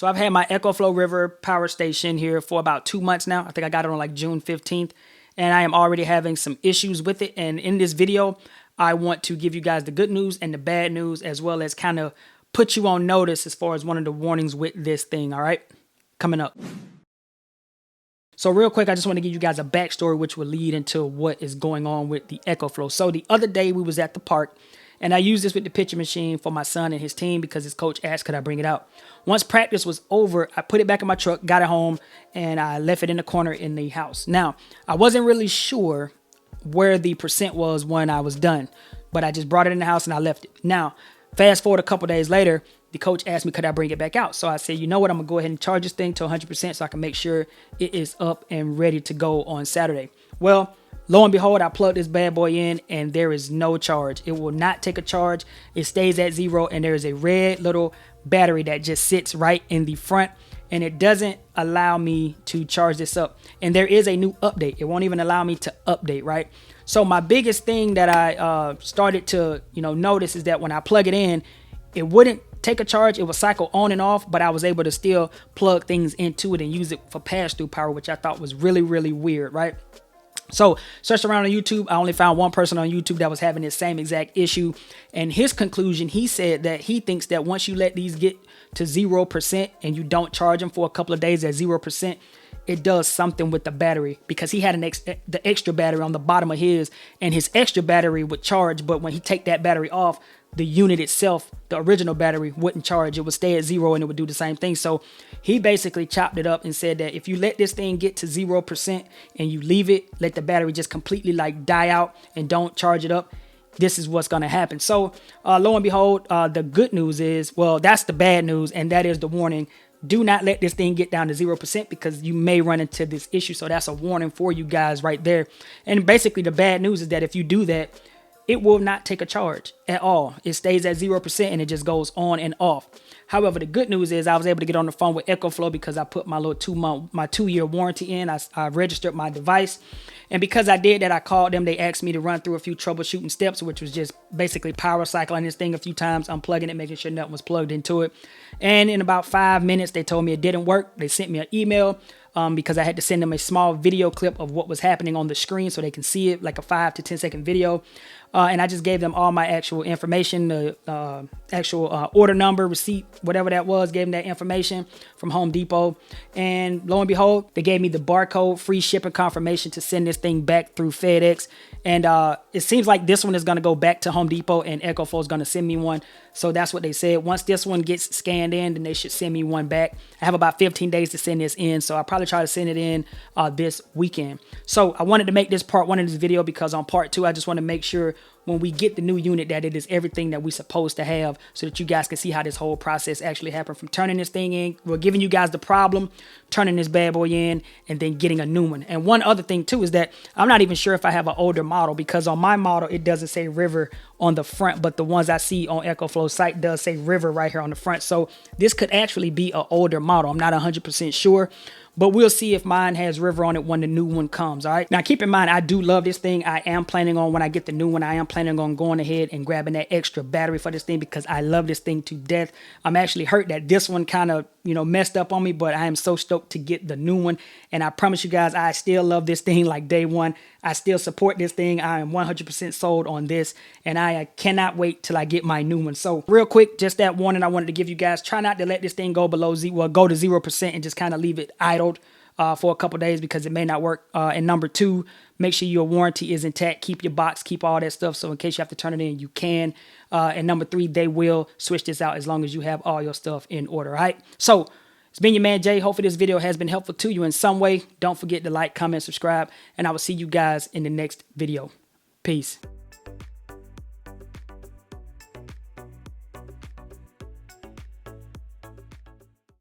So I've had my EcoFlow River power station here for about 2 months now. I think I got it on like June 15th. And I am already having some issues with it. And in this video, I want to give you guys the good news and the bad news, as well as kind of put you on notice as far as one of the warnings with this thing, all right? Coming up. So real quick, I just want to give you guys a backstory which will lead into what is going on with the EcoFlow. So the other day we was at the park, and I used this with the pitching machine for my son and his team because his coach asked could I bring it out. Once practice was over, I put it back in my truck, got it home, and I left it in the corner in the house. Now, I wasn't really sure where the percent was when I was done, but I just brought it in the house and I left it. Now, fast forward a couple days later, the coach asked me could I bring it back out. So I said, you know what, I'm gonna go ahead and charge this thing to 100% so I can make sure it is up and ready to go on Saturday. Well, lo and behold, I plugged this bad boy in and there is no charge. It will not take a charge. It stays at 0, and there is a red little battery that just sits right in the front, and it doesn't allow me to charge this up. And there is a new update. It won't even allow me to update, right? So my biggest thing that I started to notice is that when I plug it in, it wouldn't take a charge. It would cycle on and off, but I was able to still plug things into it and use it for pass-through power, which I thought was really, really weird, right? So searched around on YouTube. I only found one person on YouTube that was having this same exact issue. And his conclusion, he said that he thinks that once you let these get to 0% and you don't charge them for a couple of days at 0%, it does something with the battery, because he had the extra battery on the bottom of his, and his extra battery would charge. But when he take that battery off, the unit itself, the original battery, wouldn't charge. It would stay at 0 and it would do the same thing. So he basically chopped it up and said that if you let this thing get to 0% and you leave it, let the battery just completely like die out and don't charge it up, this is what's going to happen. So lo and behold, the good news is, well, that's the bad news, and that is the warning. Do not let this thing get down to 0% because you may run into this issue. So that's a warning for you guys right there. And basically the bad news is that if you do that, it will not take a charge at all. It stays at 0% and it just goes on and off. However, the good news is I was able to get on the phone with EcoFlow because I put my little 2-year warranty in. I registered my device. And because I did that, I called them. They asked me to run through a few troubleshooting steps, which was just basically power cycling this thing a few times, unplugging it, making sure nothing was plugged into it. And in about 5 minutes, they told me it didn't work. They sent me an email because I had to send them a small video clip of what was happening on the screen so they can see it, like a 5 to 10 second video. And I just gave them all my actual information, the actual order number, receipt, whatever that was, gave them that information from Home Depot. And lo and behold, they gave me the barcode, free shipping confirmation to send this thing back through FedEx. And it seems like this one is going to go back to Home Depot and EcoFlow is going to send me one. So that's what they said. Once this one gets scanned in, then they should send me one back. I have about 15 days to send this in. So I'll probably try to send it in this weekend. So I wanted to make this part 1 of this video because on part 2, I just want to make sure when we get the new unit that it is everything that we're supposed to have, so that you guys can see how this whole process actually happened from turning this thing in. We're giving you guys the problem, turning this bad boy in, and then getting a new one. And one other thing too is that I'm not even sure if I have an older model, because on my model it doesn't say River on the front, but the ones I see on EcoFlow's site does say River right here on the front. So this could actually be an older model. I'm not 100% sure, but we'll see if mine has River on it when the new one comes. All right. Now, keep in mind, I do love this thing. I am planning on, when I get the new one, I am planning on going ahead and grabbing that extra battery for this thing because I love this thing to death. I'm actually hurt that this one kind of, messed up on me, but I am so stoked to get the new one. And I promise you guys, I still love this thing like day one. I still support this thing. I am 100% sold on this, and I cannot wait till I get my new one. So real quick, just that warning I wanted to give you guys. Try not to let this thing go below go to 0% and just kind of leave it idled for a couple days because it may not work. And number 2, make sure your warranty is intact. Keep your box, keep all that stuff, so in case you have to turn it in, you can. And number 3, they will switch this out as long as you have all your stuff in order. All right. So it's been your man Jay. Hopefully this video has been helpful to you in some way. Don't forget to like, comment, subscribe, and I will see you guys in the next video. Peace.